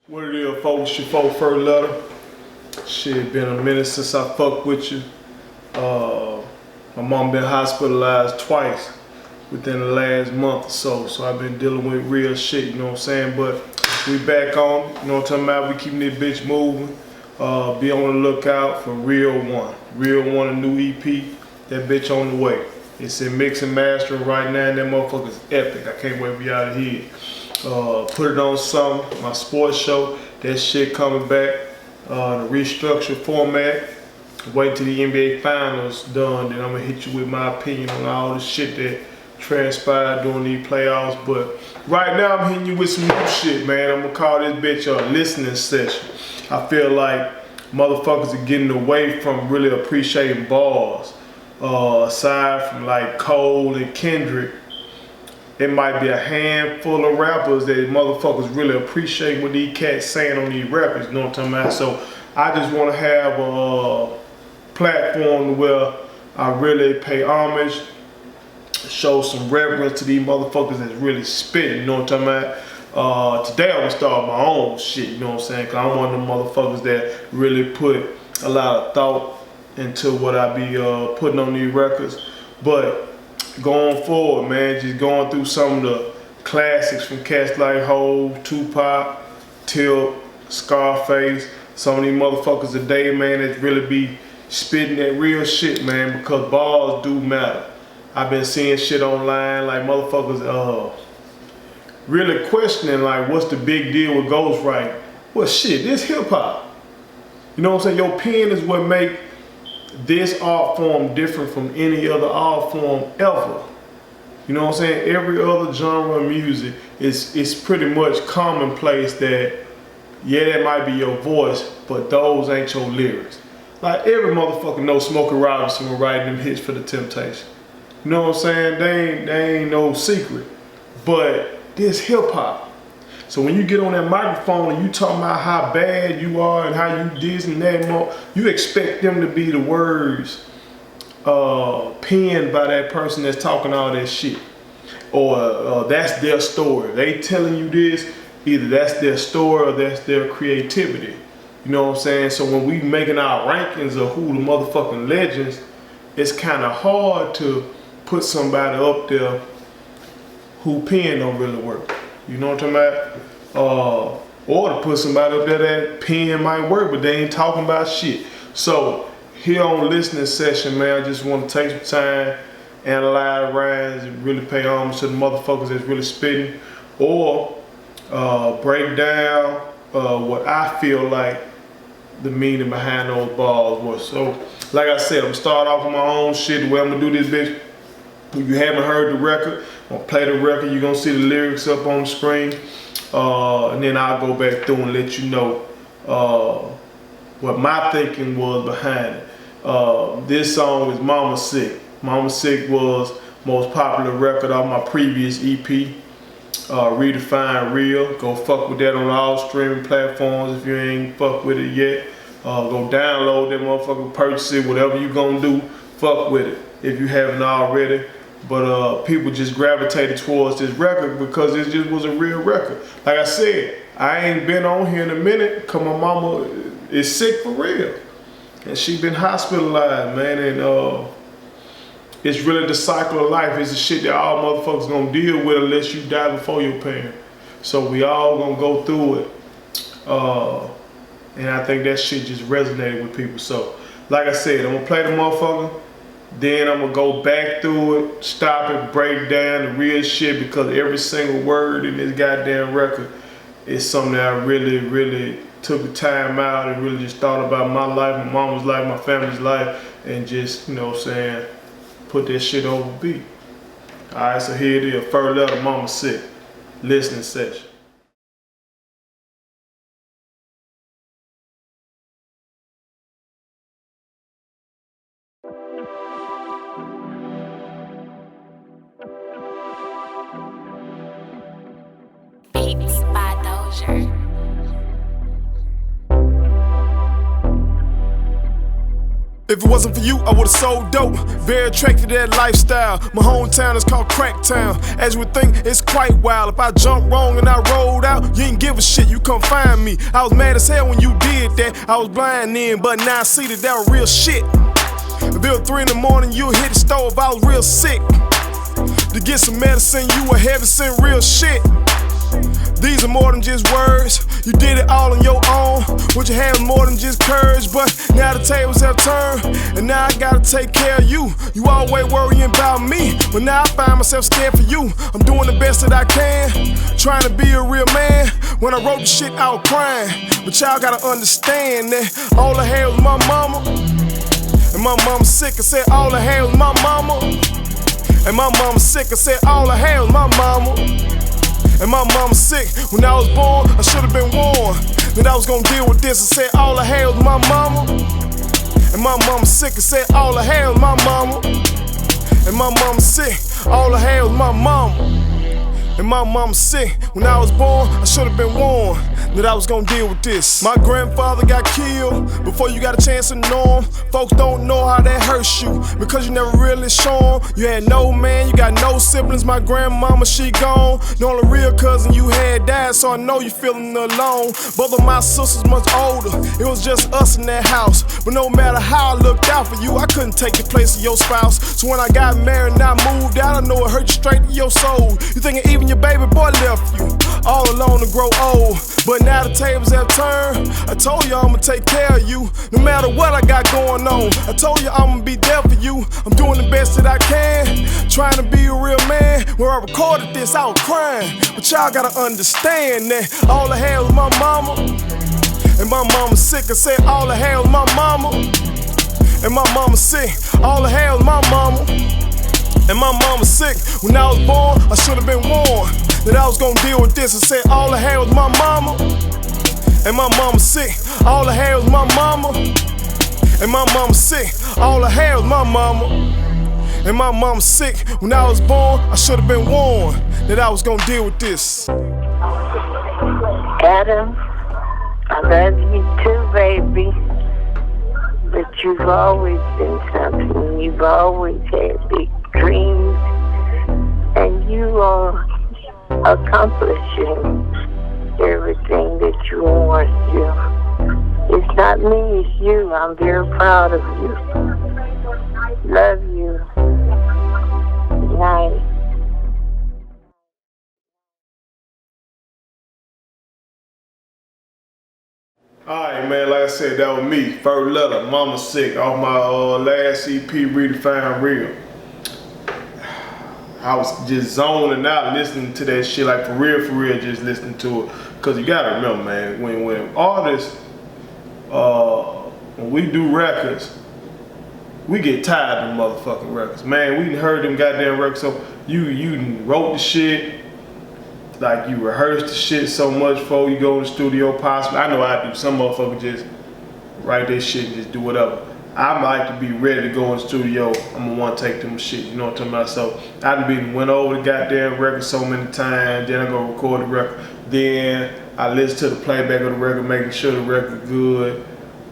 What it is, folks? Your folks first letter. Shit, been a minute since I fucked with you. My mom been hospitalized twice within the last month or so. So I've been dealing with real shit, you know what I'm saying? But we back on, you know what I'm talking about? We keeping this bitch moving. Be on the lookout for Real One. Real One, a new EP. That bitch on the way. It's in mix and mastering right now, and that motherfucker's epic. I can't wait for y'all to hear it. Put it on something, my sports show, that shit coming back, the restructured format. Wait till the NBA Finals done, then I'm gonna hit you with my opinion on all the shit that transpired during these playoffs. But right now I'm hitting you with some new shit, man. I'm gonna call this bitch a listening session. I feel like motherfuckers are getting away from really appreciating bars. Aside from like Cole and Kendrick, it might be a handful of rappers that motherfuckers really appreciate what these cats saying on these records, you know what I'm talking about? So I just want to have a platform where I really pay homage, show some reverence to these motherfuckers that's really spitting, you know what I'm talking about? Today I'm gonna start my own shit, you know what I'm saying? Cause I'm one of them motherfuckers that really put a lot of thought into what I be putting on these records. But going forward, man, just going through some of the classics from cats like Hov, Tupac, Tip, Scarface, some of these motherfuckers today, man, that really be spitting that real shit, man, because bars do matter. I've been seeing shit online like motherfuckers really questioning like what's the big deal with ghostwriting. Well shit, this hip hop. You know what I'm saying? Your pen is what make this art form different from any other art form ever. You know what I'm saying? Every other genre of music is pretty much commonplace that, yeah, that might be your voice, but those ain't your lyrics. Like every motherfucker knows Smokey Robinson was writing them hits for the Temptation. You know what I'm saying? They ain't no secret. But this hip hop. So when you get on that microphone and you talking about how bad you are and how you this and that more, you expect them to be the words penned by that person that's talking all that shit. Or that's their story. They telling you this, either that's their story or that's their creativity. You know what I'm saying? So when we making our rankings of who the motherfucking legends, it's kind of hard to put somebody up there who pen don't really work. You know what I'm talking about? Or to put somebody up there that pen might work, but they ain't talking about shit. So here on listening session, man, I just want to take some time, analyze rhymes, and really pay homage to the motherfuckers that's really spitting, or break down what I feel like the meaning behind those bars was. So, like I said, I'm start off with my own shit. The way I'm gonna do this, bitch. If you haven't heard the record, I'm gonna play the record. You're gonna see the lyrics up on the screen, and then I'll go back through and let you know what my thinking was behind it. This song is Mama Sick. Mama Sick was most popular record on my previous EP, Redefine Real. Go fuck with that on all streaming platforms if you ain't fuck with it yet. Go download that motherfucker, purchase it, whatever you gonna do, fuck with it if you haven't already. But people just gravitated towards this record because it just was a real record. Like I said, I ain't been on here in a minute because my mama is sick for real. And she been hospitalized, man, and it's really the cycle of life. It's the shit that all motherfuckers gonna deal with unless you die before your parent. So we all gonna go through it. And I think that shit just resonated with people. So, like I said, I'm gonna play the motherfucker. Then I'm gonna go back through it, stop it, break down the real shit, because every single word in this goddamn record is something that I really, really took the time out and really just thought about my life, my mama's life, my family's life, and just, you know what I'm saying, put that shit over beat. Alright, so here it is, first letter, Mama Sick, listening session. Beats by Dozier. If it wasn't for you, I would've sold dope. Very attracted to that lifestyle. My hometown is called Cracktown. As you would think, it's quite wild. If I jumped wrong and I rolled out, you ain't give a shit, you come find me. I was mad as hell when you did that. I was blind then, but now I see that was real shit. If it was 3 in the morning, you'll hit the stove. I was real sick. To get some medicine, you were heaven sent real shit. These are more than just words. You did it all on your own. What you have more than just courage. But now the tables have turned, and now I gotta take care of you. You always worrying about me, but now I find myself scared for you. I'm doing the best that I can, trying to be a real man. When I wrote the shit, I was crying. But y'all gotta understand that all I had was my mama. And my mama sick, I said all I had was my mama. And my mama sick, I said all I had was my mama. And my mama sick, when I was born, I should've been warned that I was gonna deal with this. I said all I had was my mama. And my mama sick, I said all I had was my mama. And my mama sick, all I had was my mama. And my mama sick, when I was born, I should've been warned that I was gonna deal with this. My grandfather got killed before you got a chance to know him. Folks don't know how that hurts you, because you never really show him. You had no man, you got no siblings. My grandmama, she gone. The only real cousin you had died, so I know you feeling alone. Both of my sisters much older, it was just us in that house. But no matter how I looked out for you, I couldn't take the place of your spouse. So when I got married and I moved out, I know it hurt you straight to your soul. You thinking even your baby boy left you all alone to grow old. But now the tables have turned. I told you I'ma take care of you, no matter what I got going on. I told you I'ma be there for you. I'm doing the best that I can, trying to be a real man. When I recorded this, I was crying. But y'all gotta understand that all I had was my mama. And my mama sick, I said all I had was my mama. And my mama sick, all I had was my mama. And my mama sick, when I was born, I should've been warned that I was gonna deal with this. I said all I had was my mama. And my mama sick, all I had was my mama. And my mama sick, all I had was my mama. And my mama sick, when I was born, I should've been warned that I was gonna deal with this. Adam, I love you too, baby. But you've always been something. You've always had big dreams, and you are accomplishing everything that you want to. It's not me, it's you. I'm very proud of you. Love you. Good night. Alright, man, like I said, that was me. First letter, Mama Sick, off my last EP, Redefine REAL. I was just zoning out listening to that shit, like for real, just listening to it. Cause you gotta remember, man, when artists, when we do records, we get tired of them motherfucking records. Man, we done heard them goddamn records, so you wrote the shit, like you rehearsed the shit so much before you go in the studio possibly. I know I do. Some motherfuckers just write their shit and just do whatever. I like to be ready to go in the studio. I'm gonna want to take them shit, you know what I'm talking about? So I done went over the goddamn record so many times, then I go record the record. Then I listen to the playback of the record, making sure the record good.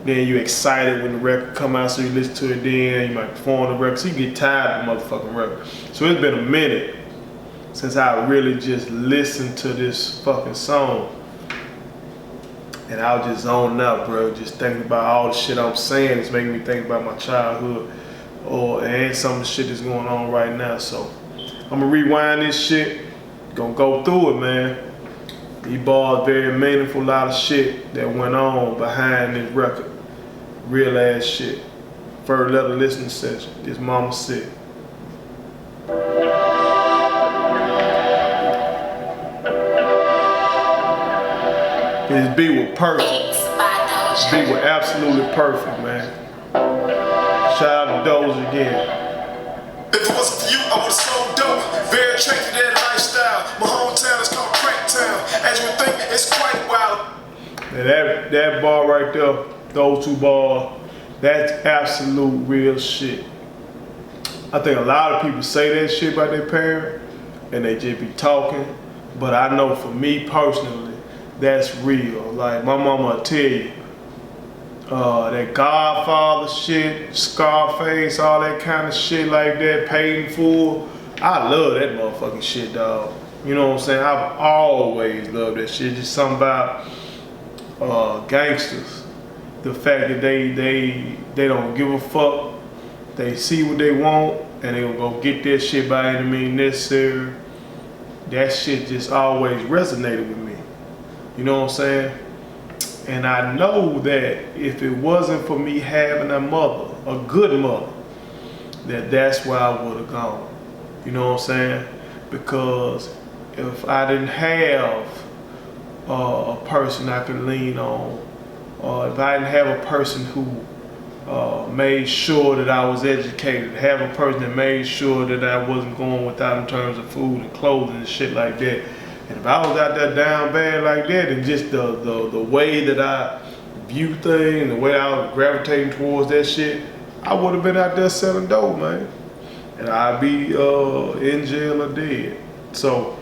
Then you excited when the record come out, so you listen to it then, you might perform the record, so you get tired of the motherfucking record. So it's been a minute since I really just listened to this fucking song. And I was just zoning out, bro, just thinking about all the shit I'm saying. It's making me think about my childhood and some of the shit that's going on right now. So I'm gonna rewind this shit, gonna go through it, man. These bars very meaningful, a lot of shit that went on behind this record. Real ass shit. First letter listening session, this Mama Sick. This beat was perfect. This beat was absolutely perfect, man. Shout out to Doja again. If it wasn't for you, I would've sold dope. Very attracted to that lifestyle. My hometown is called Cracktown. As you would think, it's quite wild. And that bar right there, those two bars, that's absolute real shit. I think a lot of people say that shit about their parents, and they just be talking. But I know for me personally, that's real. Like my mama will tell you, that Godfather shit, Scarface, all that kind of shit like that, Paid in Full. I love that motherfucking shit, dog. You know what I'm saying? I've always loved that shit. Just something about gangsters. The fact that they don't give a fuck. They see what they want and they gonna go get that shit by any means necessary. That shit just always resonated with me. You know what I'm saying? And I know that if it wasn't for me having a mother, a good mother, that's where I would have gone. You know what I'm saying? Because if I didn't have a person I could lean on, if I didn't have a person who made sure that I was educated, have a person that made sure that I wasn't going without in terms of food and clothing and shit like that. And if I was out there down bad like that, and just the way that I view things, the way I was gravitating towards that shit, I would have been out there selling dope, man. And I'd be in jail or dead. So,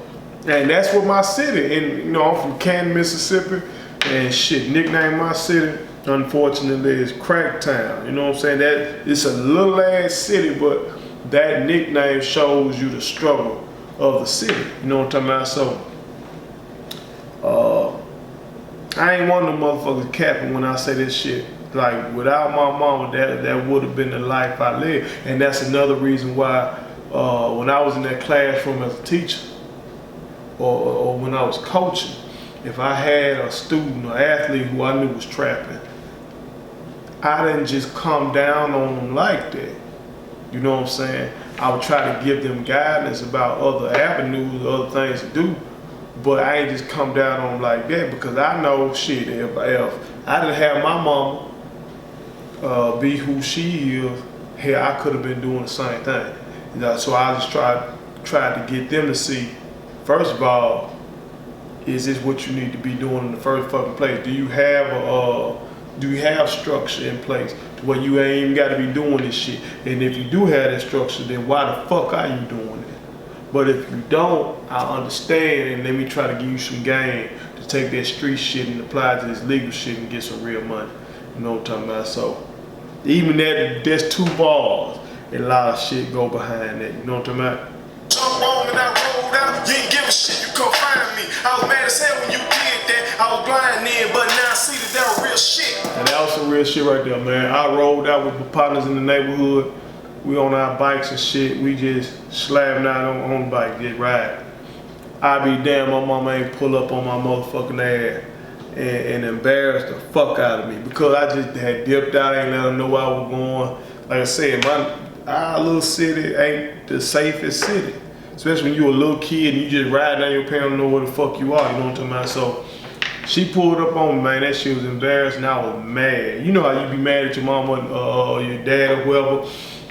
and that's what my city, and you know, I'm from Canton, Mississippi, and shit, nickname my city, unfortunately, is Cracktown. You know what I'm saying? That it's a little ass city, but that nickname shows you the struggle of the city. You know what I'm talking about? So, I ain't one of them motherfuckers capping when I say this shit. Like, without my mama, that would have been the life I lived. And that's another reason why when I was in that classroom as a teacher, or when I was coaching, if I had a student or athlete who I knew was trapping, I didn't just come down on them like that. You know what I'm saying? I would try to give them guidance about other avenues, other things to do, but I ain't just come down on them like that, because I know shit, if I didn't have my mama be who she is, hell, I could have been doing the same thing. You know, so I just tried to get them to see, first of all, is this what you need to be doing in the first fucking place? Do you have structure in place to where you ain't even got to be doing this shit? And if you do have that structure, then why the fuck are you doing it? But if you don't, I understand, and let me try to give you some game to take that street shit and apply it to this legal shit and get some real money. You know what I'm talking about? So even that's 2 bars, and a lot of shit go behind that. You know what I'm talking about? Jump on and I rolled out, you ain't give a shit, you come find me. I was mad as hell when you did that, I was blind then, but now I see that was real shit. And that was some real shit right there, man. I rolled out with my partners in the neighborhood. We on our bikes and shit, we just slapping out on the bike, just ride. I be damn, my mama ain't pull up on my motherfucking ass and embarrass the fuck out of me, because I just had dipped out, ain't let them know where I was going. Like I said, our little city ain't the safest city, especially when you a little kid and you just ride down, your parents don't know where the fuck you are. You know what I'm talking about? So she pulled up on me, man. That shit was embarrassing. I was mad. You know how you be mad at your mama or your dad or whoever,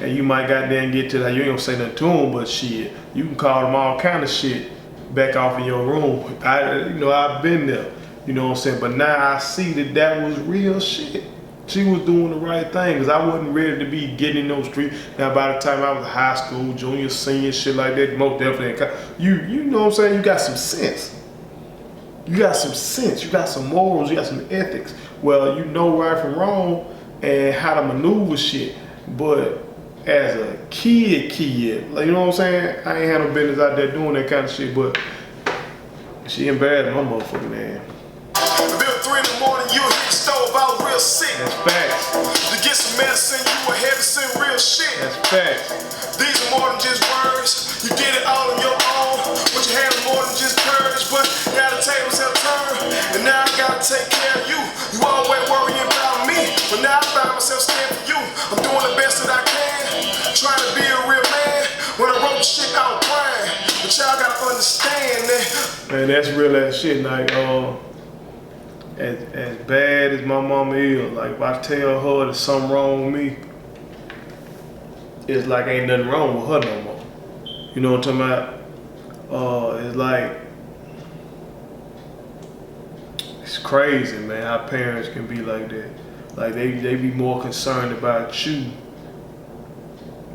and you might goddamn get to that. You ain't gonna say nothing to them, but shit, you can call them all kind of shit back off in your room. I've been there. You know what I'm saying? But now I see that was real shit. She was doing the right thing, because I wasn't ready to be getting in those streets. Now by the time I was in high school, junior, senior, shit like that, most definitely, you know what I'm saying? You got some sense. You got some sense, you got some morals, you got some ethics. Well, you know right from wrong and how to maneuver shit. But as a kid, like, you know what I'm saying? I ain't had no business out there doing that kind of shit, but she embarrassed my motherfucking ass. Bill 3 in the morning, you hit the stove, I was real sick. That's facts. To get some medicine, you were heavy, send real shit. That's facts. These are more than just words, you did it all on your own. What you had more than just courage, but now the tables have turned, and now I gotta take care of you. You always worrying about me, but now I find myself scared for you. I'm doing the best that I can, trying to be a real man. When I wrote the shit out crying, but y'all gotta understand that. Man, that's real ass shit. Like, as bad as my mama is, like, if I tell her there's something wrong with me, it's like ain't nothing wrong with her no more. You know what I'm talking about? It's like, it's crazy, man, how parents can be like that. Like, they be more concerned about you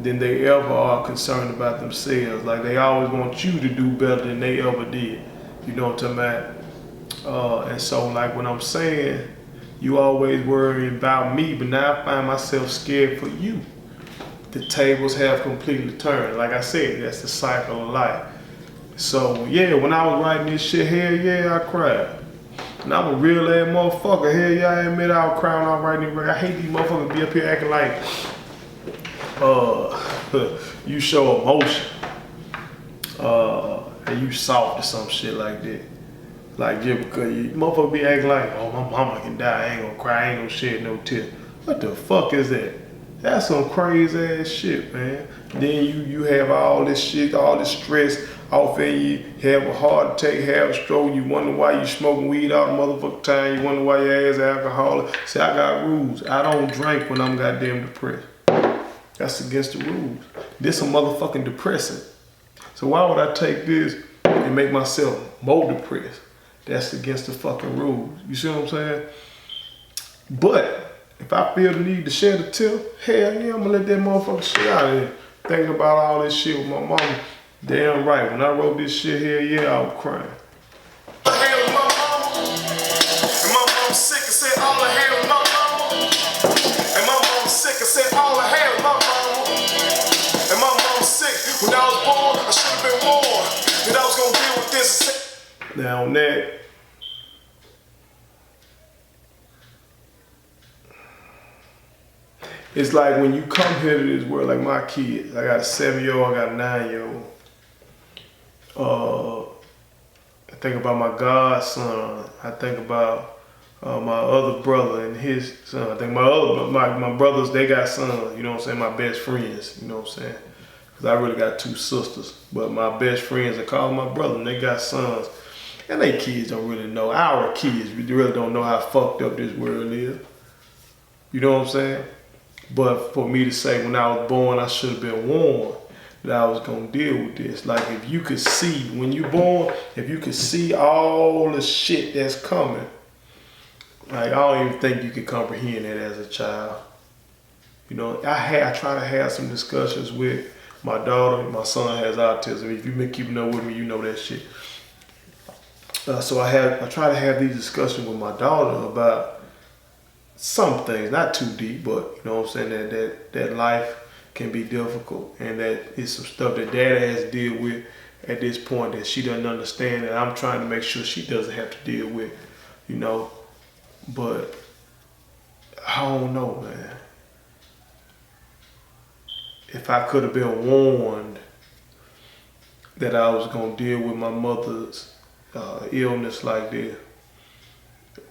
than they ever are concerned about themselves. Like, they always want you to do better than they ever did. You know what I'm talking about? And so, like, when I'm saying You always worrying about me, but now I find myself scared for you. The tables have completely turned. Like I said, that's the cycle of life. So yeah, when I was writing this shit, hell yeah, I cried. And I'm a real ass motherfucker. Hell yeah, I admit I was crying when I was writing this. I hate these motherfuckers be up here acting like you show emotion. And you soft or some shit like that. Like, yeah, because you motherfucker be acting like, oh, my mama can die, I ain't gonna cry, I ain't gonna shed no tears. What the fuck is that? That's some crazy ass shit, man. Then you have all this shit, all this stress off in you, have a heart attack, have a stroke, you wonder why you smoking weed all the motherfucking time, you wonder why your ass alcoholic. See, I got rules. I don't drink when I'm goddamn depressed. That's against the rules. This a motherfucking depressant. So why would I take this and make myself more depressed? That's against the fucking rules. You see what I'm saying? But if I feel the need to shed a tear, hell yeah, I'm gonna let that motherfucker shit out of here. Thinking about all this shit with my mama. Damn right, when I wrote this shit here, yeah, I was crying. I hang with my mama, and my mom sick and said all I had was my mama. And my mom sick and said all I had was my mama. And my mom sick, when I was born, I should have been warned that I was gonna deal with this. Now on that, it's like when you come here to this world, like my kids, I got a 7-year-old, I got a 9-year-old. I think about my godson. I think about my other brother and his son. I think my brothers, they got sons, you know what I'm saying? My best friends, you know what I'm saying? Because I really got 2 sisters. But my best friends, I call them my brother, and they got sons. And they kids don't really know. Our kids, we really don't know how fucked up this world is. You know what I'm saying? But for me to say when I was born, I should have been warned that I was gonna deal with this. Like if you could see, when you're born, if you could see all the shit that's coming, like I don't even think you could comprehend that as a child. You know, I try to have some discussions with my daughter. My son has autism. If you've been keeping up with me, you know that shit. So I try to have these discussions with my daughter about some things, not too deep, but you know what I'm saying, that life can be difficult, and that it's some stuff that dad has to deal with at this point that she doesn't understand, and I'm trying to make sure she doesn't have to deal with, you know. But I don't know, man. If I could have been warned that I was gonna deal with my mother's illness like this,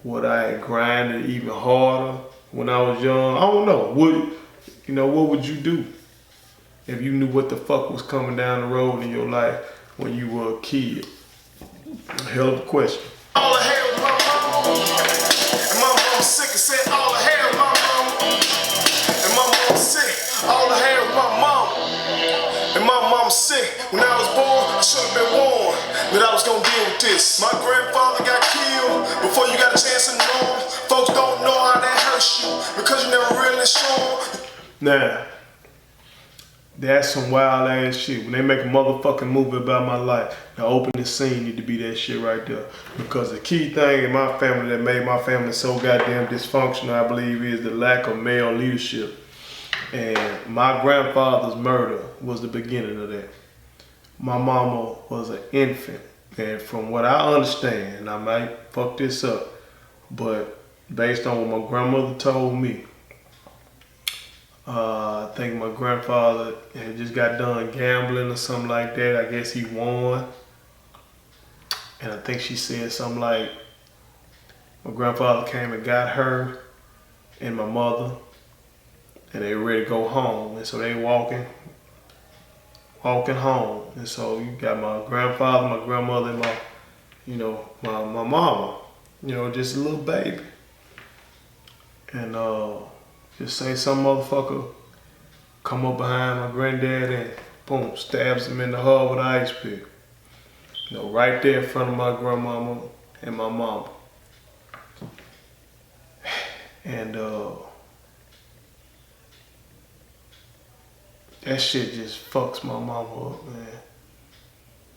would I have grinded even harder when I was young? I don't know. What would you do if you knew what the fuck was coming down the road in your life when you were a kid? Hell of a question. All I had was my mama, and my mom sick and said all I had was my mama. And my mom sick, all I had was my mama. And my mom sick, when I was born, I should have been warned that I was gonna deal with this. My grandfather got killed before you got a chance to know him. Folks don't know how that hurts you because you never really show them. Now, that's some wild ass shit. When they make a motherfucking movie about my life, the opening scene need to be that shit right there. Because the key thing in my family that made my family so goddamn dysfunctional, I believe, is the lack of male leadership. And my grandfather's murder was the beginning of that. My mama was an infant. And from what I understand, and I might fuck this up, but based on what my grandmother told me, I think my grandfather had just got done gambling or something like that. I guess he won. And I think she said something like, my grandfather came and got her and my mother, and they were ready to go home. And so they walking home. And so you got my grandfather, my grandmother, and my mama, just a little baby. And just say some motherfucker come up behind my granddad and boom, stabs him in the heart with an ice pick. Right there in front of my grandmama and my mama. And that shit just fucks my mama up, man.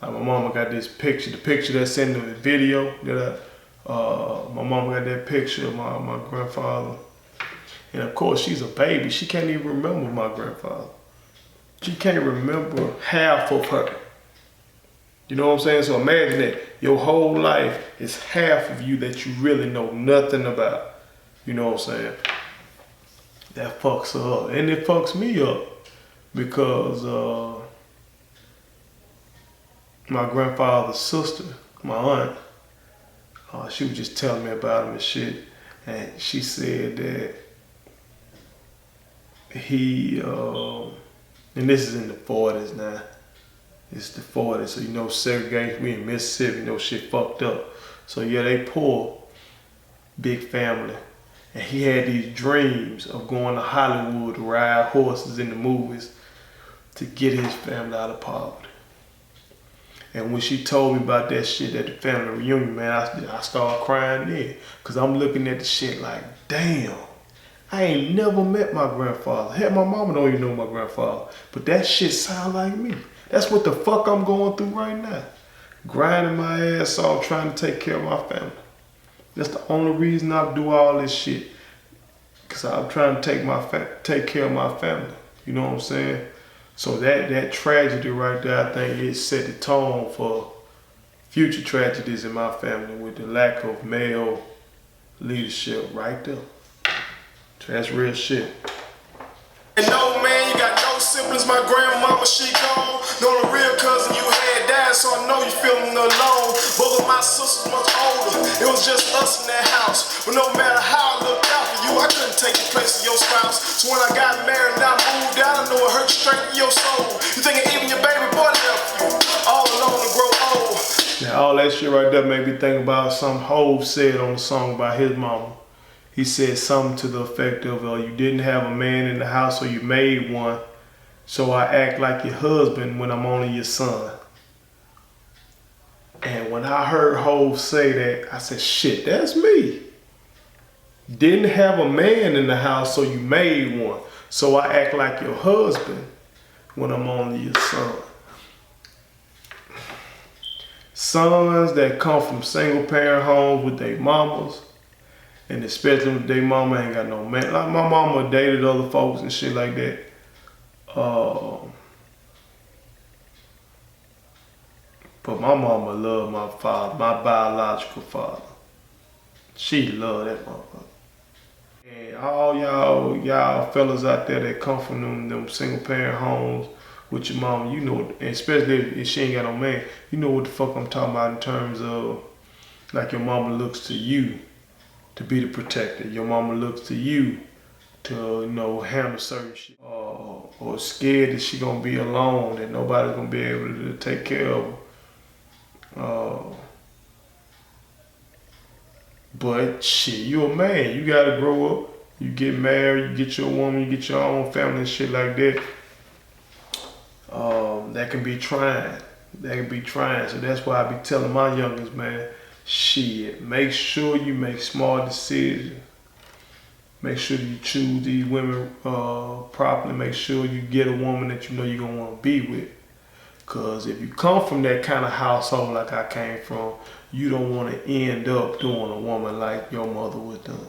Like my mama got this picture, the picture that's in the video that My mom got that picture of my grandfather. And of course, she's a baby. She can't even remember my grandfather. She can't remember half of her. You know what I'm saying? So imagine that your whole life is half of you that you really know nothing about. You know what I'm saying? That fucks her up. And it fucks me up because my grandfather's sister, my aunt, she was just telling me about him and shit. And she said that he, and this is in the 40s now. It's the 40s, so you know segregation, we in Mississippi, you know shit fucked up. So yeah, they poor, big family. And he had these dreams of going to Hollywood to ride horses in the movies to get his family out of poverty. And when she told me about that shit at the family reunion, man, I started crying then. Cause I'm looking at the shit like, damn, I ain't never met my grandfather. Hell, my mama don't even know my grandfather. But that shit sound like me. That's what the fuck I'm going through right now. Grinding my ass off trying to take care of my family. That's the only reason I do all this shit. Cause I'm trying to take care of my family. You know what I'm saying? So that tragedy right there, I think it set the tone for future tragedies in my family with the lack of male leadership right there. That's real shit. And no man, you got no siblings, my grandmama, she gone. No, the real cousin you had died, so I know you feeling alone. Both of my sisters much older, it was just us in that house. But no matter how I looked out for you, I couldn't take the place of your spouse. So when I got married and I moved out, I know it hurt straight in your soul. You thinking even your baby boy left you, all alone to grow old. Now all that shit right there made me think about something Hov said on the song about his mama. He said something to the effect of, you didn't have a man in the house, so you made one. So I act like your husband when I'm only your son. And when I heard Hov say that, I said, shit, that's me. Didn't have a man in the house, so you made one. So I act like your husband when I'm only your son. Sons that come from single parent homes with their mamas, and especially if their mama ain't got no man. Like my mama dated other folks and shit like that. But my mama loved my father, my biological father. She loved that motherfucker. And all y'all fellas out there that come from them single parent homes with your mama, you know, and especially if she ain't got no man, you know what the fuck I'm talking about in terms of like your mama looks to you to be the protector. Your mama looks to you to, handle certain shit. Or scared that she gonna be alone, that nobody's gonna be able to take care of her. But shit, you a man. You gotta grow up. You get married, you get your woman, you get your own family and shit like that. That can be trying. So that's why I be telling my youngest, man, shit, make sure you make smart decisions. Make sure you choose these women properly. Make sure you get a woman that you know you're gonna wanna be with. Cause if you come from that kind of household like I came from, you don't wanna end up doing a woman like your mother was done.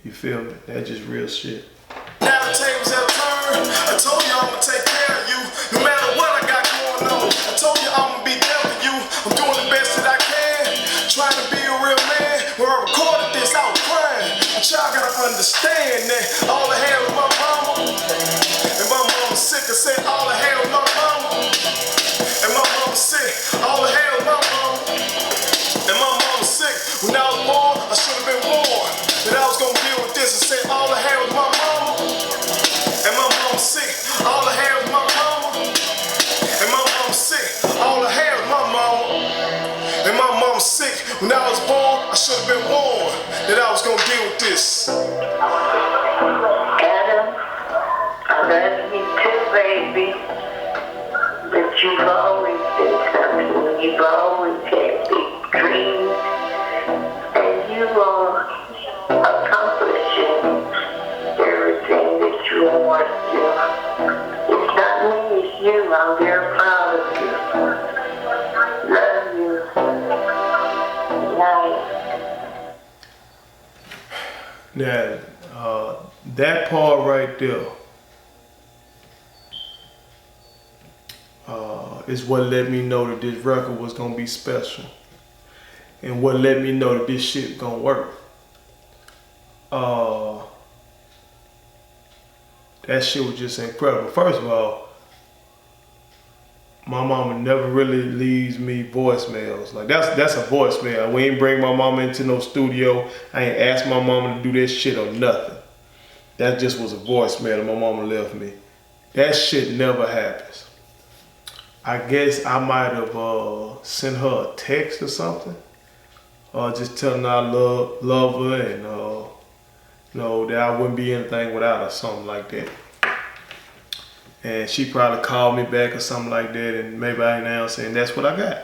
You feel me? That's just real shit. Now the tables have turned. I told you I'ma take care of you, no matter what I got going on. I told you I'ma be there for you. I'm doing the best that I can, trying to be a real man. When I recorded this, I was crying. But y'all gotta understand that all I had was my mama, and my mama sick. I said all I had was my mama, and my mama sick. All I had was my mama, and my mama sick. When I was born, I should have been warned that I was gonna deal with this. I said all I had was my mama, and my mama sick. All I had was my mama, and my mama sick. All I had was my mama, and my mama sick. When I was born, I should have been warned that I was gonna deal with this. Adam, I love you too, baby. But you've always been something. You've always had big dreams. And you are accomplishing everything that you want to. It's not me, it's you. I'm very proud of you. Love you. Night. Now, that part right there is what let me know that this record was gonna be special, and what let me know that this shit gonna work. That shit was just incredible. First of all, my mama never really leaves me voicemails. Like that's a voicemail. We ain't bring my mama into no studio. I ain't asked my mama to do that shit or nothing. That just was a voicemail that my mama left me. That shit never happens. I guess I might have sent her a text or something, just telling her I love her, and that I wouldn't be anything without her, something like that. And she probably called me back or something like that, and maybe I ain't answer, and that's what I got.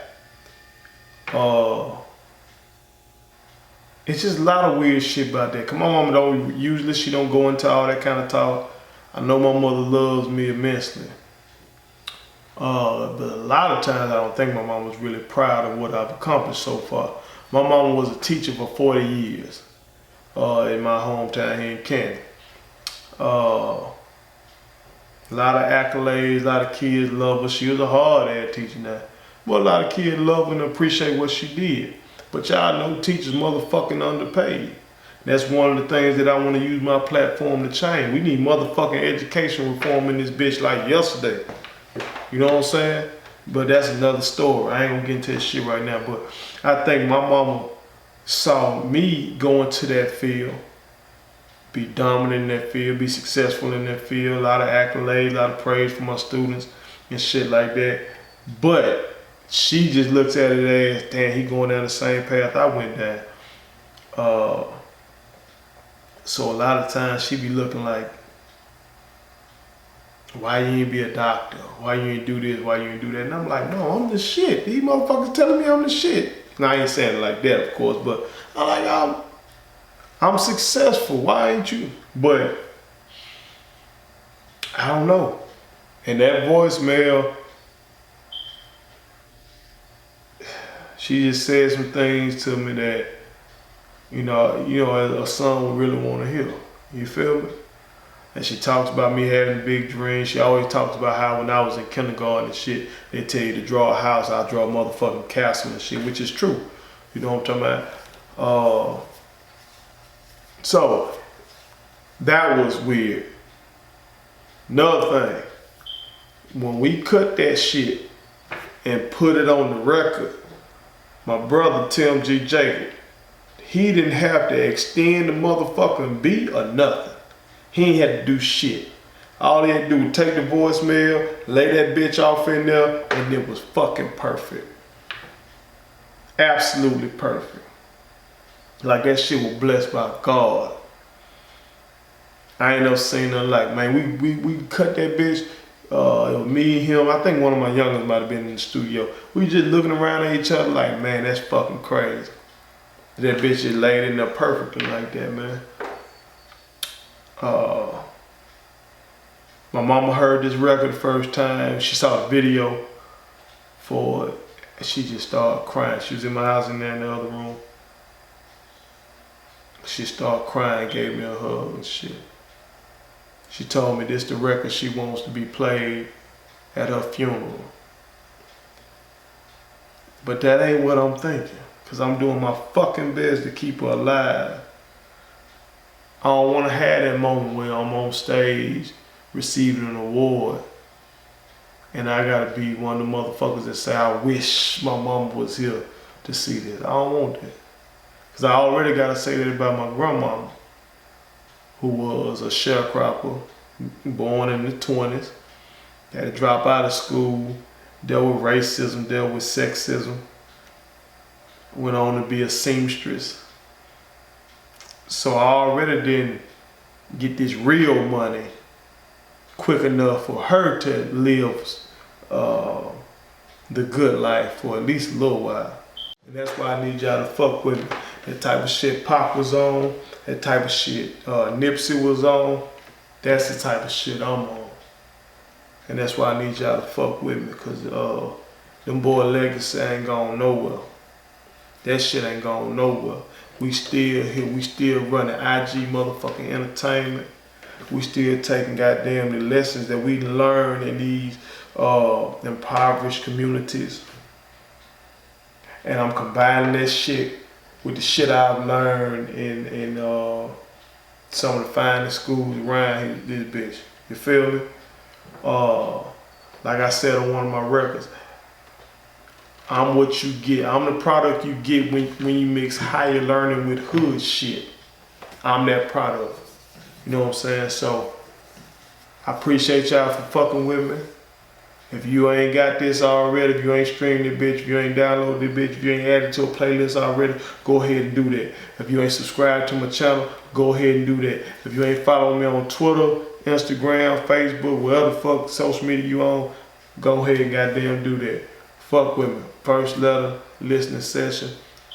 It's just a lot of weird shit about that. Cause my mama she don't go into all that kind of talk. I know my mother loves me immensely. But a lot of times I don't think my mom was really proud of what I've accomplished so far. My mama was a teacher for 40 years in my hometown here in Canton. A lot of accolades, a lot of kids love her. She was a hard-ass teacher now. But a lot of kids love her and appreciate what she did. But y'all know teachers motherfucking underpaid. That's one of the things that I want to use my platform to change. We need motherfucking education reform in this bitch like yesterday. You know what I'm saying? But that's another story. I ain't gonna get into that shit right now. But I think my mama saw me go into that field, be dominant in that field, be successful in that field, a lot of accolades, a lot of praise from my students and shit like that. But she just looks at it as, damn, he going down the same path I went down. So a lot of times she be looking like, why you ain't be a doctor? Why you ain't do this? Why you ain't do that? And I'm like, no, I'm the shit. These motherfuckers telling me I'm the shit. Now I ain't saying it like that, of course, but I'm successful. Why ain't you? But I don't know. And that voicemail, she just said some things to me that, you know, a son would really want to hear. You feel me? And she talks about me having a big dream. She always talks about how when I was in kindergarten and shit, they tell you to draw a house, I'll draw a motherfucking castle and shit, which is true. You know what I'm talking about? So, that was weird. Another thing, when we cut that shit and put it on the record, my brother Tim G. Jacob, he didn't have to extend the motherfucking beat or nothing. He ain't had to do shit. All he had to do was take the voicemail, lay that bitch off in there, and it was fucking perfect. Absolutely perfect. Like that shit was blessed by God. I ain't never seen nothing like, man, we cut that bitch, it was me and him, I think one of my youngest might have been in the studio. We just looking around at each other like, man, that's fucking crazy. That bitch just laid in there perfectly like that, man. My mama heard this record the first time. She saw the video for it, and she just started crying. She was in my house in there in the other room. She started crying, gave me a hug and shit. She told me this the record she wants to be played at her funeral. But that ain't what I'm thinking, because I'm doing my fucking best to keep her alive. I don't want to have that moment where I'm on stage receiving an award and I gotta be one of the motherfuckers that say, I wish my mama was here to see this. I don't want that. Because I already gotta say that about my grandmama, who was a sharecropper, born in the 20s, had to drop out of school, dealt with racism, dealt with sexism, went on to be a seamstress. So I already didn't get this real money quick enough for her to live the good life for at least a little while. And that's why I need y'all to fuck with me. That type of shit Pac was on, that type of shit Nipsey was on, that's the type of shit I'm on. And that's why I need y'all to fuck with me, because them boy legacy ain't going nowhere. That shit ain't going nowhere. We still here. We still running IG motherfucking entertainment. We still taking goddamn the lessons that we learned in these impoverished communities. And I'm combining that shit with the shit I've learned in some of the finest schools around here, this bitch. You feel me? Like I said on one of my records, I'm what you get. I'm the product you get when you mix higher learning with hood shit. I'm that product. You know what I'm saying? So I appreciate y'all for fucking with me. If you ain't got this already, if you ain't streamed it, bitch, if you ain't downloaded it, bitch, if you ain't added to a playlist already, go ahead and do that. If you ain't subscribed to my channel, go ahead and do that. If you ain't following me on Twitter, Instagram, Facebook, whatever the fuck social media you on, go ahead and goddamn do that. Fuck with me. First letter, listening session.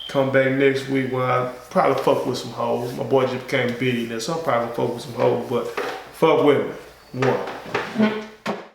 Come back next week when I probably fuck with some hoes. My boy just became a billionaire, so I'll probably fuck with some hoes, but fuck with me. One.